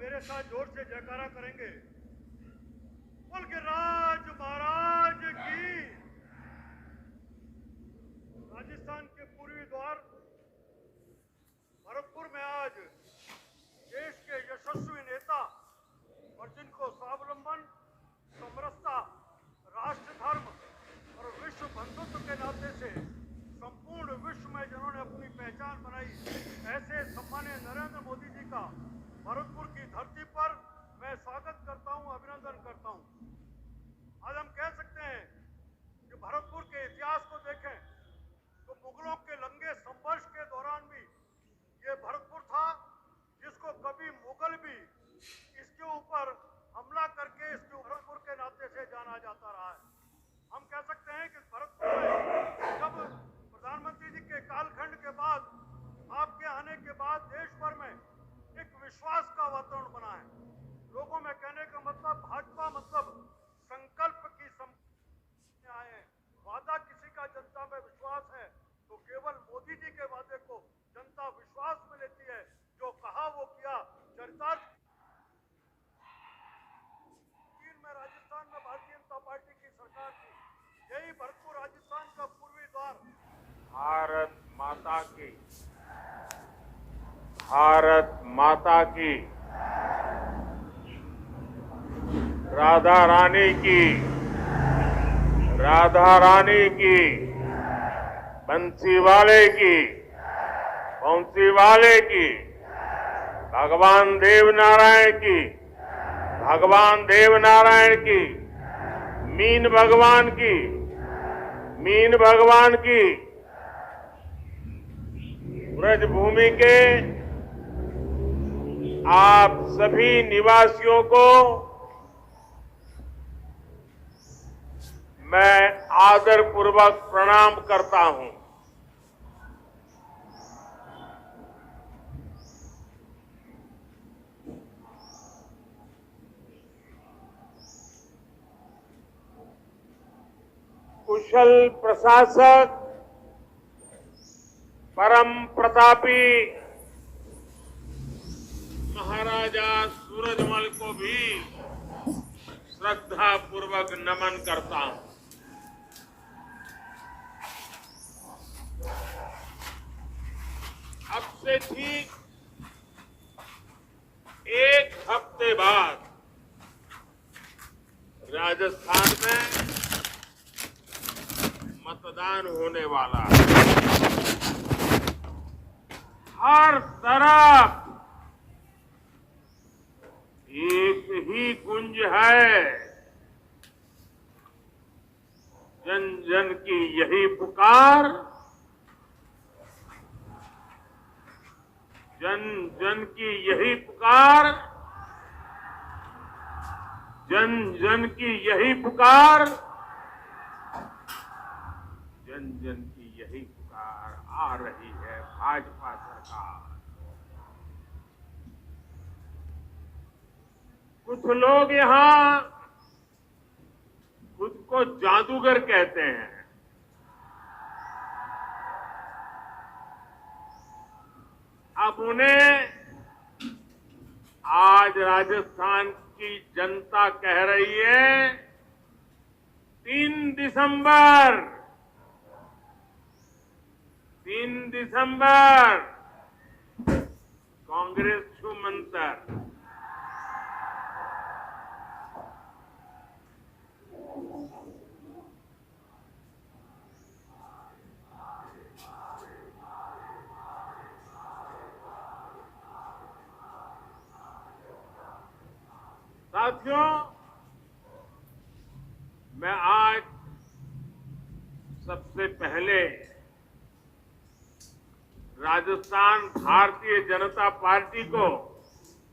मेरे साथ जोर से जयकारा करेंगे। बोल के राज महाराज की। राजस्थान के पूर्वी द्वार भरतपुर में आज देश के यशस्वी नेता और जिनको स्वावलंबन, समरसता, राष्ट्र धर्म और विश्व बंधुत्व के नाते से संपूर्ण विश्व में जिन्होंने अपनी पहचान बनाई, ऐसे सम्मानीय नरेंद्र मोदी जी का भरतपुर की धरती पर मैं स्वागत करता हूं, अभिनंदन करता हूं। आज हम कह सकते हैं कि भरतपुर के इतिहास को देखें तो मुगलों के लंगे संघर्ष के दौरान भी ये भरतपुर था, जिसको कभी मुगल भी इसके ऊपर हमला करके इसके भरतपुर के नाते से जाना जाता रहा है। हम कह सकते हैं कि भरतपुर में जब प्रधानमंत्री जी के कालखंड के बाद, आपके आने के बाद देश भर में एक विश्वास का वातावरण बना है। लोगों में कहने का मतलब भाजपा मतलब संकल्प की आए हैं। वादा किसी का जनता में विश्वास है तो केवल मोदी जी के वादे को जनता विश्वास में लेती है। जो कहा वो किया। चरितार्थ में राजस्थान में भारतीय जनता पार्टी की सरकार थी। यही भरतपुर राजस्थान का पूर्वी द्वार। भारत माता की, भारत माता की, राधा रानी की, राधा रानी की, बंसी वाले की, बंसी वाले की, भगवान देव नारायण की, भगवान देव नारायण की, मीन भगवान की, मीन भगवान की, ब्रजभूमि के आप सभी निवासियों को मैं आदरपूर्वक प्रणाम करता हूं। कुशल प्रशासक, परम प्रतापी महाराजा सूरजमल को भी श्रद्धा पूर्वक नमन करता हूं। अब से ठीक एक हफ्ते बाद राजस्थान में मतदान होने वाला है। हर तरफ एक ही गुंज है, जन जन की यही पुकार, जन जन की यही पुकार, जन जन की यही पुकार, जन जन की यही पुकार। आ रही है भाजपा सरकार। कुछ लोग यहां खुद को जादूगर कहते हैं। अब उन्हें आज राजस्थान की जनता कह रही है 3 दिसंबर, 3 दिसंबर कांग्रेस छू मंतर। साथियों, मैं आज सबसे पहले राजस्थान भारतीय जनता पार्टी को,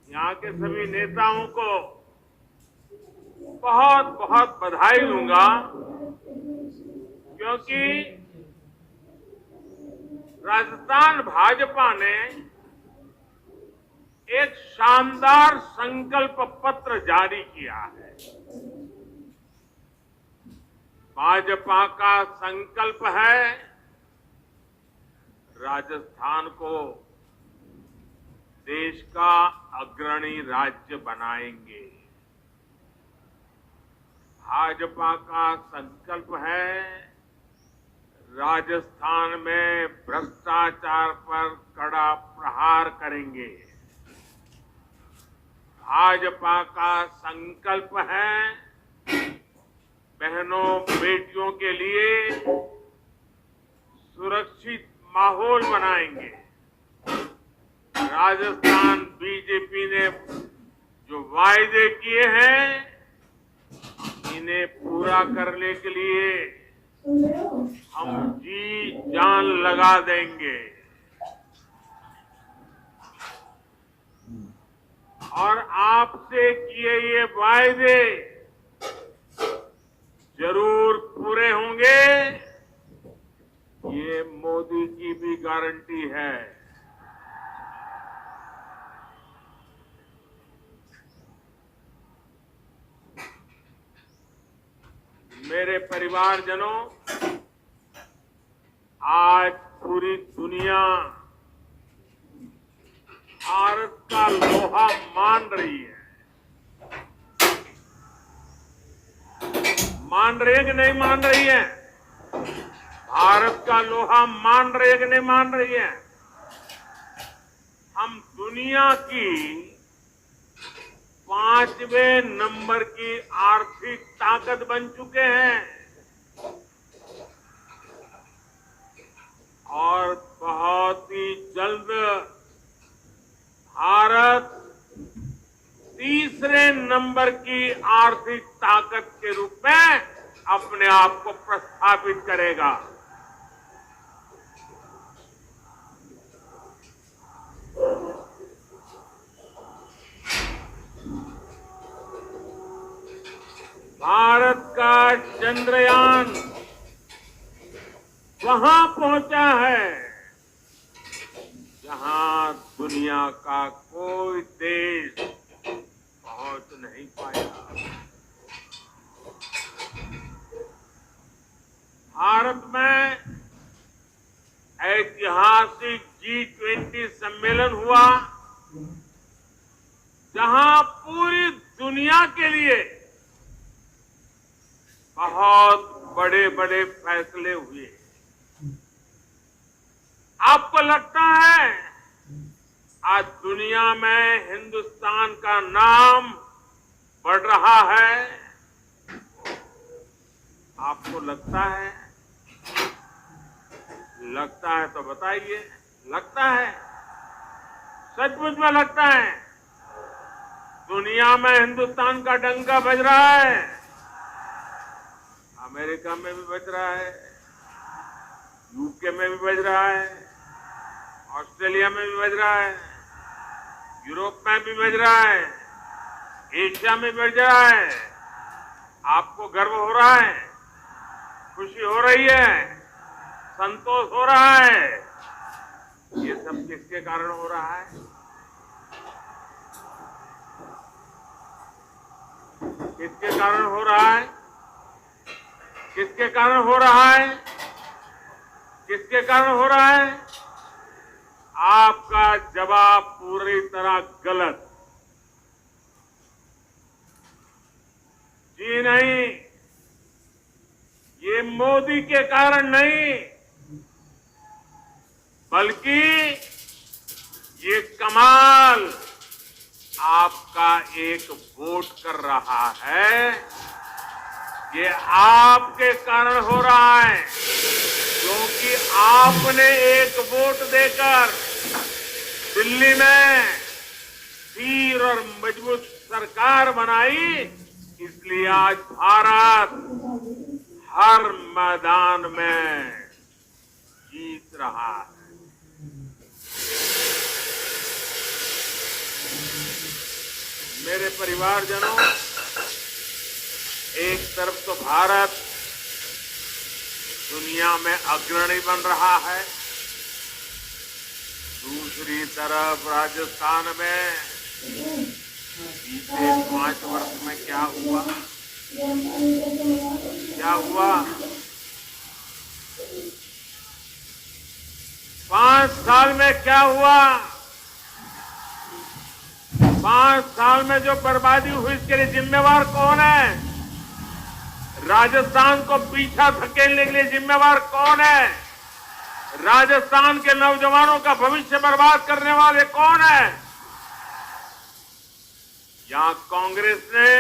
यहां के सभी नेताओं को बहुत बहुत बधाई दूंगा, क्योंकि राजस्थान भाजपा ने एक शानदार संकल्प पत्र जारी किया है। भाजपा का संकल्प है राजस्थान को देश का अग्रणी राज्य बनाएंगे। भाजपा का संकल्प है राजस्थान में भ्रष्टाचार पर कड़ा प्रहार करेंगे। भाजपा का संकल्प है बहनों बेटियों के लिए सुरक्षित माहौल बनाएंगे। राजस्थान बीजेपी ने जो वायदे किए हैं इन्हें पूरा करने के लिए हम जी जान लगा देंगे और आपसे किए ये वायदे जरूर पूरे होंगे, ये मोदी की भी गारंटी है। मेरे परिवारजनों, आज पूरी दुनिया भारत का लोहा मान रही है। मान रही है कि नहीं मान रही है? भारत का लोहा मान रही है कि नहीं मान रही है? हम दुनिया की 5वें नंबर की आर्थिक ताकत बन चुके हैं और बहुत ही जल्द भारत तीसरे नंबर की आर्थिक ताकत के रूप में अपने आप को प्रस्थापित करेगा। भारत का चंद्रयान वहां पहुंचा है जहां दुनिया का कोई देश पहुंच नहीं पाया। भारत में ऐतिहासिक G20 सम्मेलन हुआ जहां पूरी दुनिया के लिए बहुत बड़े बड़े फैसले हुए। आपको लगता है आज दुनिया में हिंदुस्तान का नाम बढ़ रहा है? आपको लगता है? लगता है तो बताइए। लगता है? सचमुच में लगता है? दुनिया में हिंदुस्तान का डंका बज रहा है। अमेरिका में भी बज रहा है, यूके में भी बज रहा है, ऑस्ट्रेलिया में भी बज रहा है, यूरोप में भी बज रहा है, एशिया में भी बज रहा है। आपको गर्व हो रहा है, खुशी हो रही है, संतोष हो रहा है। ये सब किसके कारण हो रहा है? किसके कारण हो रहा है? किसके कारण हो रहा है? किसके कारण हो रहा है? आपका जवाब पूरी तरह गलत। जी नहीं, ये मोदी के कारण नहीं, बल्कि ये कमाल आपका एक वोट कर रहा है। ये आपके कारण हो रहा है, क्योंकि आपने एक वोट देकर दिल्ली में स्थिर और मजबूत सरकार बनाई। इसलिए आज भारत हर मैदान में जीत रहा है। मेरे परिवारजनों, एक तरफ तो भारत दुनिया में अग्रणी बन रहा है, दूसरी तरफ राजस्थान में बीते 5 वर्ष में क्या हुआ? क्या हुआ? 5 साल में क्या हुआ? 5 साल में जो बर्बादी हुई इसके लिए जिम्मेवार कौन है? राजस्थान को पीछा धकेलने के लिए जिम्मेवार कौन है? राजस्थान के नौजवानों का भविष्य बर्बाद करने वाले कौन है? यहां कांग्रेस ने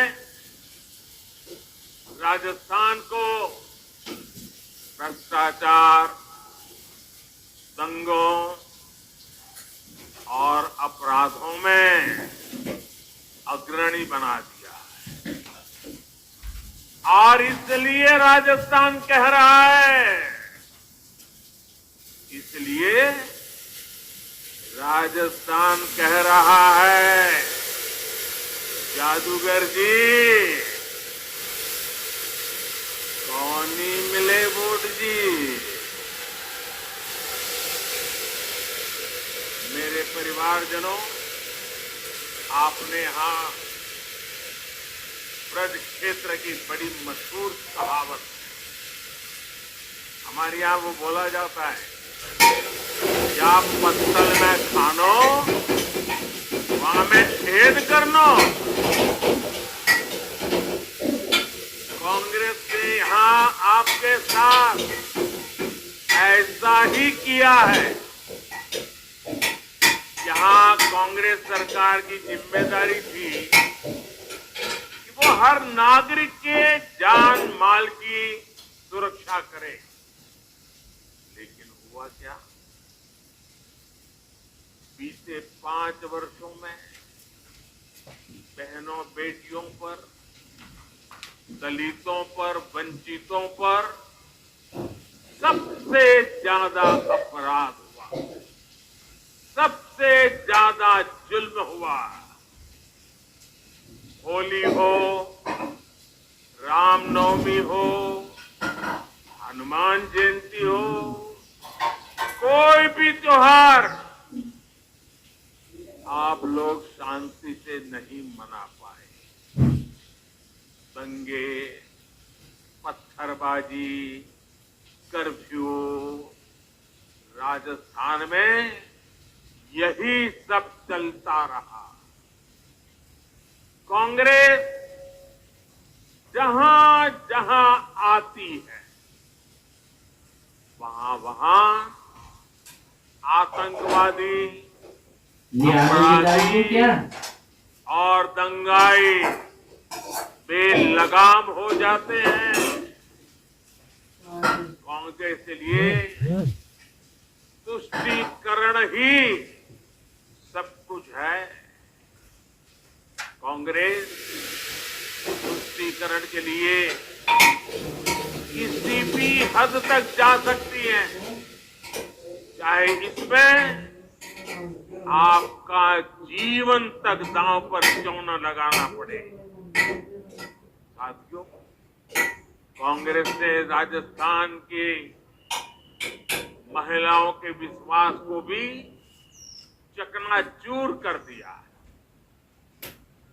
राजस्थान को भ्रष्टाचार, दंगों और अपराधों में अग्रणी बना दिया है और इसलिए राजस्थान कह रहा है, इसलिए राजस्थान कह रहा है, जादूगर जी कौन ही मिले वोट जी। मेरे परिवारजनों, आपने यहां ब्रज क्षेत्र की बड़ी मशहूर कहावत, हमारे यहां वो बोला जाता है, या पत्तल में खानो वहां में छेद करनो। कांग्रेस ने यहां आपके साथ ऐसा ही किया है। यहां कांग्रेस सरकार की जिम्मेदारी थी कि वो हर नागरिक के जान माल की सुरक्षा करे, लेकिन हुआ क्या? बीते 5 वर्षों में बहनों बेटियों पर, दलितों पर, वंचितों पर सबसे ज्यादा अपराध हुआ, सबसे ज्यादा जुल्म हुआ। होली हो, रामनवमी हो, हनुमान जयंती हो, कोई भी त्योहार आप लोग शांति से नहीं मना पाए। दंगे, पत्थरबाजी, कर्फ्यू, राजस्थान में यही सब चलता रहा। कांग्रेस जहां जहां आती है वहां वहां आतंकवादी, अपराधी और दंगाई बेलगाम हो जाते हैं। कांग्रेस के लिए तुष्टीकरण ही सब कुछ है। कांग्रेस तुष्टीकरण के लिए किसी भी हद तक जा सकती है, चाहे इसमें आपका जीवन तक दांव पर क्यों न लगाना पड़े। साथियों, कांग्रेस ने राजस्थान की महिलाओं के विश्वास को भी चकनाचूर कर दिया है।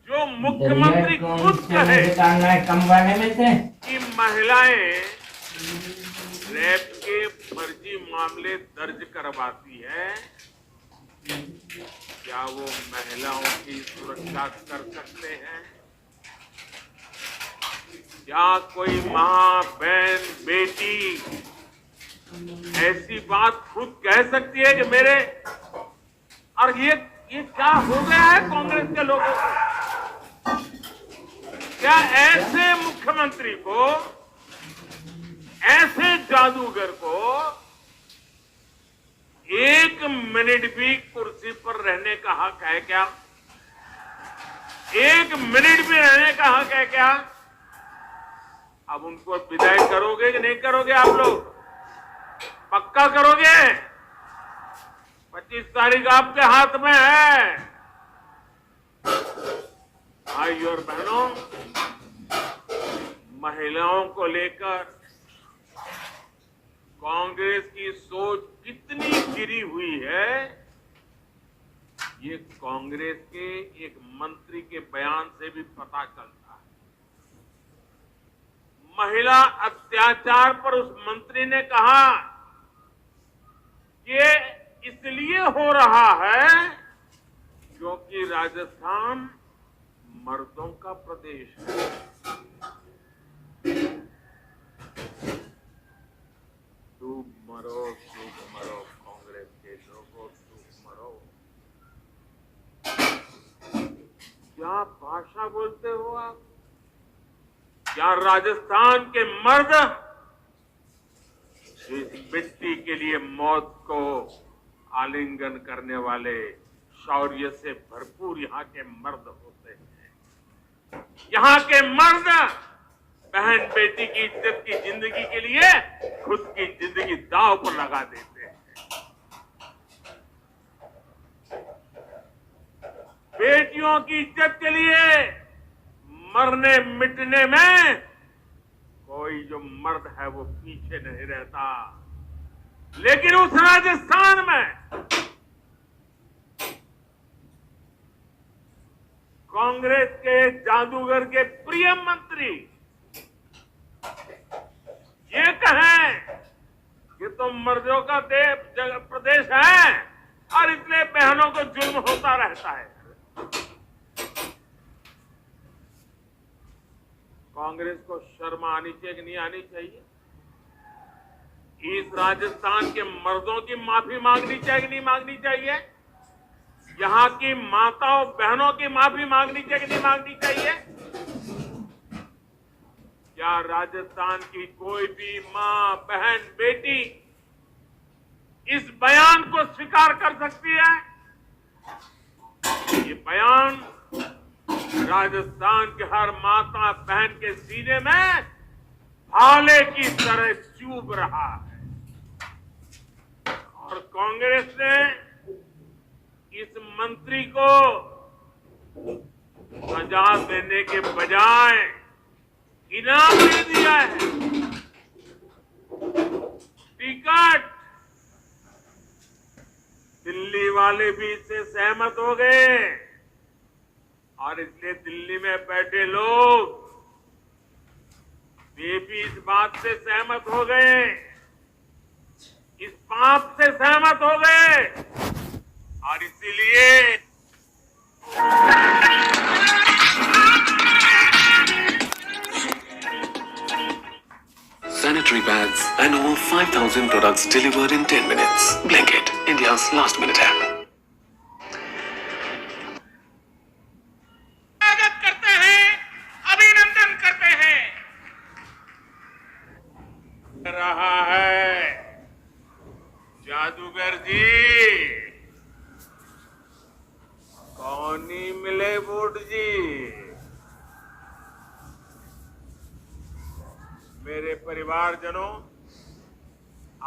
जो मुख्यमंत्री खुद कहे कि महिलाएं रेप के फर्जी मामले दर्ज करवाती है, क्या वो महिलाओं की सुरक्षा कर सकते हैं? क्या कोई मां, बहन, बेटी ऐसी बात खुद कह सकती है कि मेरे, और ये क्या हो गया है कांग्रेस के लोगों को? क्या ऐसे मुख्यमंत्री को, ऐसे जादूगर को 1 मिनट भी कुर्सी पर रहने का हक है क्या? 1 मिनट भी रहने का हक है क्या? अब उनको विदाई करोगे कि नहीं करोगे? आप लोग पक्का करोगे? 25 तारीख आपके हाथ में है। भाइयों और बहनों, महिलाओं को लेकर कांग्रेस की सोच कितनी गिरी हुई है, ये कांग्रेस के एक मंत्री के बयान से भी पता चलता है। महिला अत्याचार पर उस मंत्री ने कहा कि इसलिए हो रहा है क्योंकि राजस्थान मर्दों का प्रदेश है। डूब मरो कांग्रेस के लोगों, डूब मरो। क्या भाषा बोलते हो आप? क्या राजस्थान के मर्द इस मिट्टी के लिए मौत को आलिंगन करने वाले शौर्य से भरपूर यहाँ के मर्द होते हैं। यहाँ के मर्द बहन बेटी की इज्जत की जिंदगी के लिए खुद की जिंदगी दांव पर लगा देते हैं। बेटियों की इज्जत के लिए मरने मिटने में कोई जो मर्द है वो पीछे नहीं रहता। लेकिन उस राजस्थान में कांग्रेस के जादूगर के प्रिय मंत्री ये कहें कि तो मर्दों का प्रदेश है और इसलिए बहनों को जुल्म होता रहता है। कांग्रेस को शर्म आनी चाहिए कि नहीं आनी चाहिए? इस राजस्थान के मर्दों की माफी मांगनी चाहिए कि नहीं मांगनी चाहिए? यहाँ की माताओं बहनों की माफी मांगनी चाहिए कि नहीं मांगनी चाहिए? क्या राजस्थान की कोई भी मां, बहन, बेटी इस बयान को स्वीकार कर सकती है? ये बयान राजस्थान के हर माता बहन के सीने में भाले की तरह चुभ रहा है। और कांग्रेस ने इस मंत्री को सजा देने के बजाय इनाम दे दिया है। टिकट दिल्ली वाले भी इससे सहमत हो गए और इसलिए दिल्ली में बैठे लोग वे भी इस बात से सहमत हो गए, इस पाप से सहमत हो गए और इसीलिए sanitary pads and over 5,000 products delivered in 10 minutes. Blinkit, India's last minute app. स्वागत करते हैं, अभिनंदन करते हैं। रहा है जादूगर जी, कौन ही मिले वोट जी। मेरे परिवारजनों,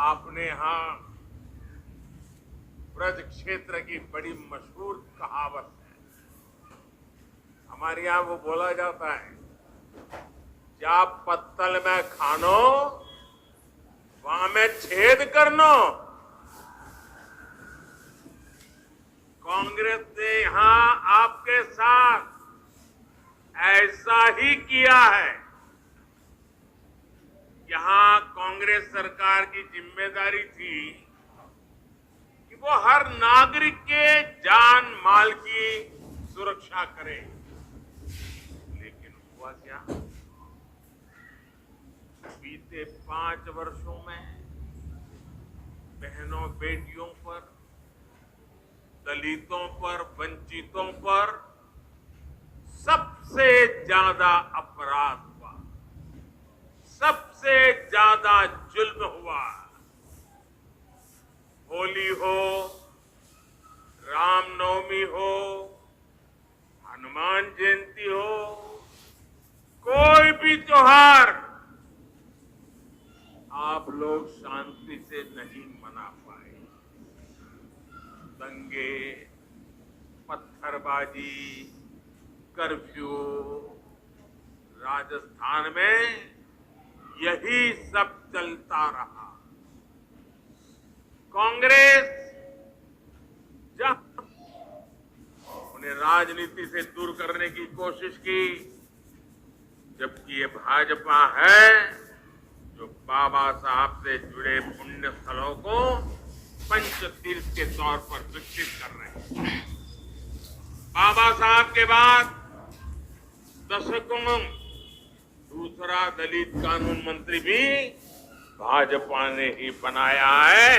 आपने यहां ब्रज क्षेत्र की बड़ी मशहूर कहावत है। हमारे यहां वो बोला जाता है, जा पत्तल में खानो वहां में छेद करनो। कांग्रेस ने यहां आपके साथ ऐसा ही किया है। यहां कांग्रेस सरकार की जिम्मेदारी थी कि वो हर नागरिक के जान माल की सुरक्षा करे, लेकिन हुआ क्या? बीते 5 वर्षों में बहनों बेटियों पर, दलितों पर, वंचितों पर सबसे ज्यादा अपराध हुआ, सबसे ज्यादा जुल्म हुआ। होली हो, रामनवमी हो, हनुमान जयंती हो, कोई भी त्योहार आप लोग शांति से नहीं मना पाए। दंगे, पत्थरबाजी, कर्फ्यू, राजस्थान में यही सब चलता रहा। कांग्रेस जब उन्हें राजनीति से दूर करने की कोशिश की, जबकि ये भाजपा है जो बाबा साहब से जुड़े पुण्य स्थलों को पंचतीर्थ के तौर पर विकसित कर रहे हैं। बाबा साहब के बाद दशकों दूसरा दलित कानून मंत्री भी भाजपा ने ही बनाया है।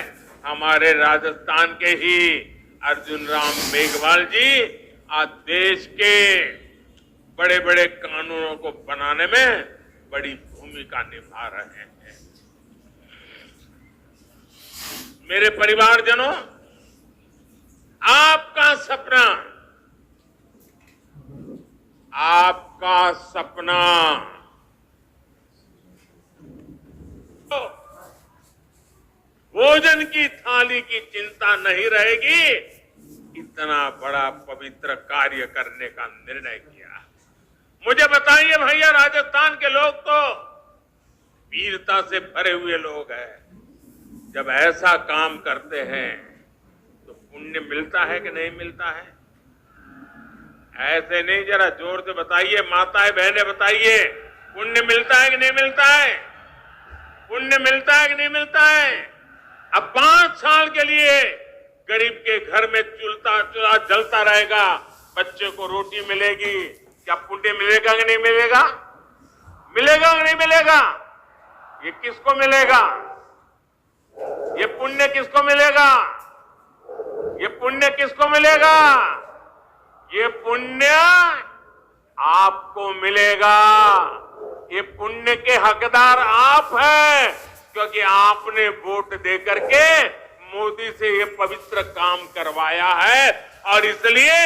हमारे राजस्थान के ही अर्जुन राम मेघवाल जी आज देश के बड़े बड़े कानूनों को बनाने में बड़ी भूमिका निभा रहे हैं। मेरे परिवारजनों, आपका सपना भोजन की थाली की चिंता नहीं रहेगी, इतना बड़ा पवित्र कार्य करने का निर्णय किया। मुझे बताइए भैया, राजस्थान के लोग तो वीरता से भरे हुए लोग हैं। जब ऐसा काम करते हैं तो पुण्य मिलता है कि नहीं मिलता है? ऐसे नहीं, जरा जोर से बताइए, माताएं बहनें बताइए, पुण्य मिलता है कि नहीं मिलता है? पुण्य मिलता है कि नहीं मिलता है? अब 5 साल के लिए गरीब के घर में चूल्हा जलता रहेगा, बच्चे को रोटी मिलेगी, क्या पुण्य मिलेगा कि नहीं मिलेगा? मिलेगा कि नहीं मिलेगा? ये किसको मिलेगा? ये पुण्य किसको मिलेगा? ये पुण्य किसको मिलेगा? ये पुण्य आपको मिलेगा। ये पुण्य के हकदार आप हैं, क्योंकि आपने वोट देकर के मोदी से ये पवित्र काम करवाया है, और इसलिए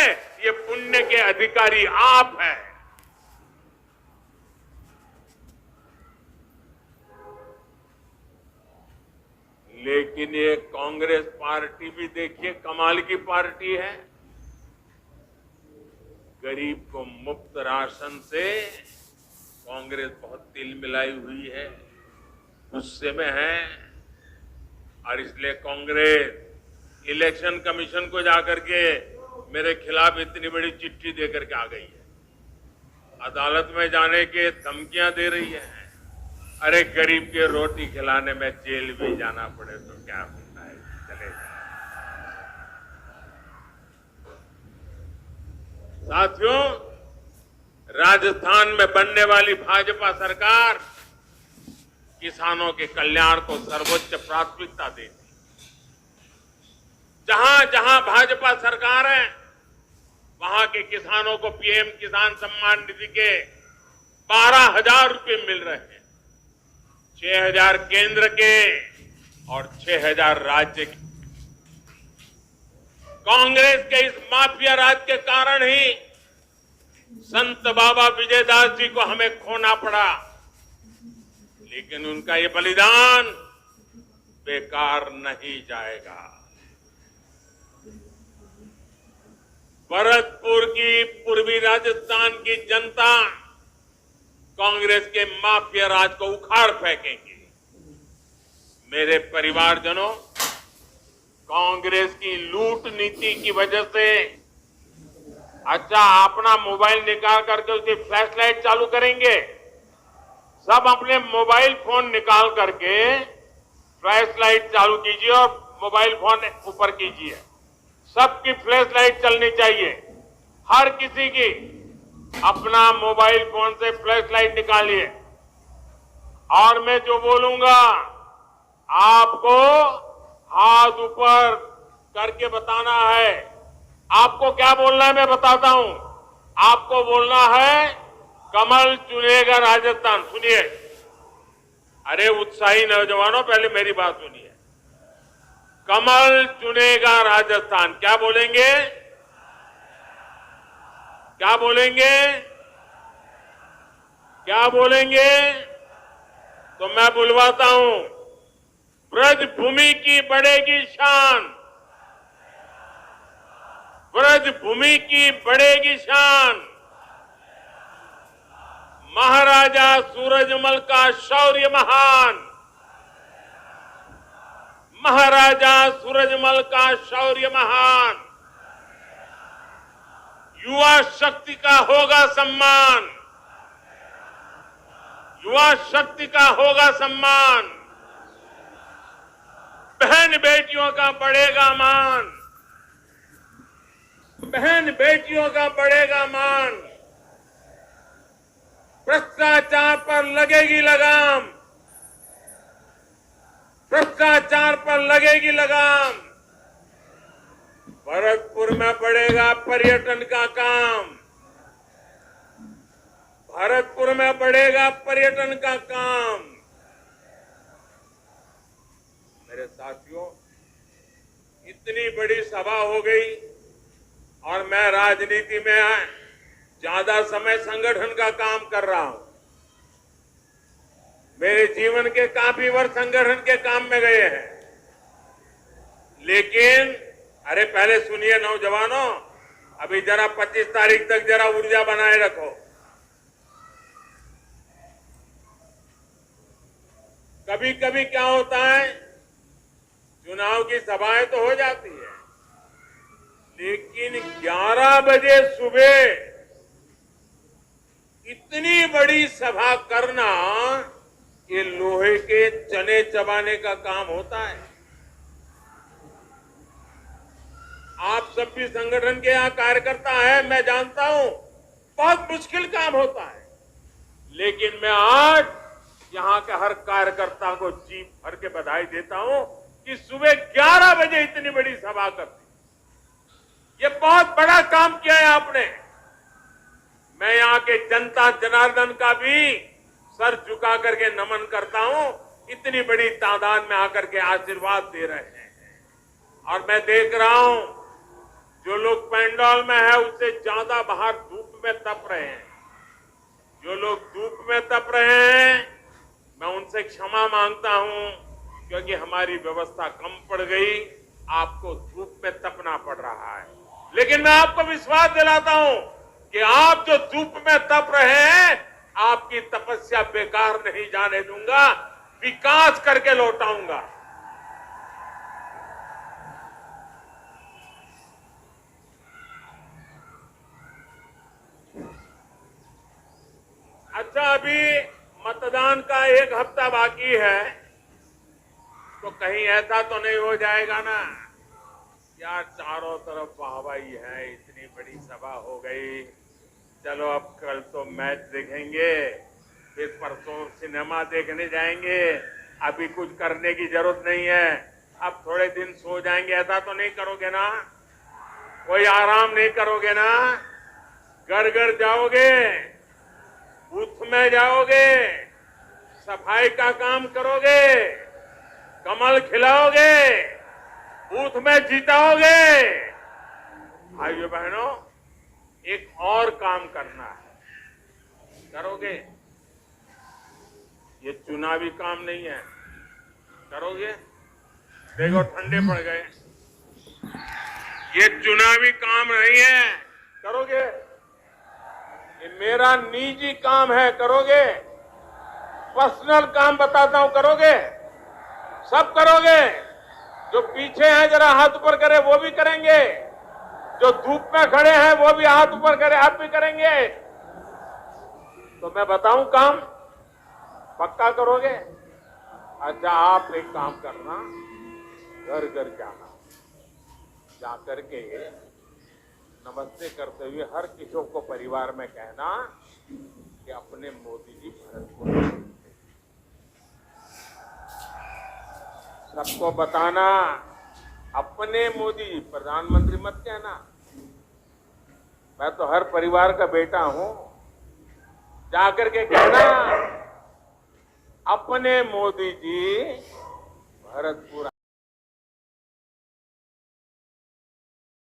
ये पुण्य के अधिकारी आप हैं। लेकिन ये कांग्रेस पार्टी भी देखिए, कमाल की पार्टी है। गरीब को मुफ्त राशन से कांग्रेस बहुत तिल मिलाई हुई है, गुस्से में है, और इसलिए कांग्रेस इलेक्शन कमीशन को जाकर के मेरे खिलाफ इतनी बड़ी चिट्ठी देकर के आ गई है, अदालत में जाने के धमकियां दे रही है। अरे गरीब के रोटी खिलाने में जेल भी जाना पड़े तो क्या होता है, चलेगा। साथियों, राजस्थान में बनने वाली भाजपा सरकार किसानों के कल्याण को सर्वोच्च प्राथमिकता देती। जहां जहां भाजपा सरकार है, वहां के किसानों को पीएम किसान सम्मान निधि के 12,000 रुपए मिल रहे हैं। 6,000 केंद्र के और 6,000 राज्य के। कांग्रेस के इस माफिया राज के कारण ही संत बाबा विजयदास जी को हमें खोना पड़ा, लेकिन उनका ये बलिदान बेकार नहीं जाएगा। भरतपुर की पूर्वी राजस्थान की जनता कांग्रेस के माफिया राज को उखाड़ फेंकेंगे। मेरे परिवारजनों, कांग्रेस की लूट नीति की वजह से अपना मोबाइल निकाल करके उसकी फ्लैश लाइट चालू करेंगे। सब अपने मोबाइल फोन निकाल करके फ्लैश लाइट चालू कीजिए और मोबाइल फोन ऊपर कीजिए। सबकी फ्लैश लाइट चलनी चाहिए, हर किसी की। अपना मोबाइल फोन से फ्लैश लाइट निकालिए, और मैं जो बोलूंगा आपको हाथ ऊपर करके बताना है। आपको क्या बोलना है मैं बताता हूं। आपको बोलना है, कमल चुनेगा राजस्थान। सुनिए, अरे उत्साही नौजवानों, पहले मेरी बात सुनिए। कमल चुनेगा राजस्थान। क्या बोलेंगे? क्या बोलेंगे? क्या बोलेंगे? तो मैं बुलवाता हूं। ब्रज भूमि की बढ़ेगी शान, ब्रज भूमि की बढ़ेगी शान। महाराजा सूरजमल का शौर्य महान, महाराजा सूरजमल का शौर्य महान। युवा शक्ति का होगा सम्मान, युवा शक्ति का होगा सम्मान। बहन बेटियों का बढ़ेगा मान। बहन बेटियों का बढ़ेगा मान, भ्रष्टाचार पर लगेगी लगाम, भ्रष्टाचार पर लगेगी लगाम, भरतपुर में बढ़ेगा पर्यटन का काम, भरतपुर में बढ़ेगा पर्यटन का काम। मेरे साथियों, इतनी बड़ी सभा हो गई और मैं राजनीति में ज्यादा समय संगठन का काम कर रहा हूं। मेरे जीवन के काफी वर्ष संगठन के काम में गए हैं, लेकिन अरे पहले सुनिए नौजवानों, अभी जरा 25 तारीख तक जरा ऊर्जा बनाए रखो। कभी कभी क्या होता है, चुनाव की सभाएं तो हो जाती है, लेकिन 11 बजे सुबह इतनी बड़ी सभा करना, ये लोहे के चने चबाने का काम होता है। आप सब भी संगठन के यहाँ कार्यकर्ता हैं, मैं जानता हूं, बहुत मुश्किल काम होता है, लेकिन मैं आज यहाँ के हर कार्यकर्ता को जी भर के बधाई देता हूं कि सुबह 11 बजे इतनी बड़ी सभा करती। ये बहुत बड़ा काम किया है आपने। मैं यहाँ के जनता जनार्दन का भी सर झुका करके नमन करता हूं, इतनी बड़ी तादाद में आकर के आशीर्वाद दे रहे हैं। और मैं देख रहा हूं, जो लोग पंडाल में है उससे ज्यादा बाहर धूप में तप रहे हैं। जो लोग धूप में तप रहे हैं, मैं उनसे क्षमा मांगता हूं, क्योंकि हमारी व्यवस्था कम पड़ गई, आपको धूप में तपना पड़ रहा है। लेकिन मैं आपको विश्वास दिलाता हूं कि आप जो धूप में तप रहे हैं, आपकी तपस्या बेकार नहीं जाने दूंगा, विकास करके लौटाऊंगा। अच्छा, अभी मतदान का 1 हफ्ता बाकी है, तो कहीं ऐसा तो नहीं हो जाएगा ना यार, चारों तरफ वाहवाही है, इतनी बड़ी सभा हो गई, चलो अब कल तो मैच देखेंगे, फिर परसों सिनेमा देखने जाएंगे, अभी कुछ करने की जरूरत नहीं है, अब थोड़े दिन सो जाएंगे, ऐसा तो नहीं करोगे ना? कोई आराम नहीं करोगे ना? घर घर जाओगे, बूथ में जाओगे, सफाई का काम करोगे, कमल खिलाओगे, बूथ में जीताओगे। भाइयों बहनों, एक और काम करना है, करोगे? ये चुनावी काम नहीं है, करोगे? देखो ठंडे पड़ गए, ये चुनावी काम नहीं है, करोगे? ये मेरा निजी काम है, करोगे? पर्सनल काम बताता हूं, करोगे? सब करोगे? जो पीछे हैं जरा हाथ ऊपर करे, वो भी करेंगे। जो धूप में खड़े हैं वो भी हाथ ऊपर करे, आप भी करेंगे। तो मैं बताऊं काम पक्का करोगे? अच्छा, आप एक काम करना, घर घर जाना, जाकर के नमस्ते करते हुए हर किसी को परिवार में कहना कि अपने मोदी जी भरतपुर, सबको बताना अपने मोदी, प्रधानमंत्री मत कहना। मैं तो हर परिवार का बेटा हूं, जाकर के कहना अपने मोदी जी भरतपुर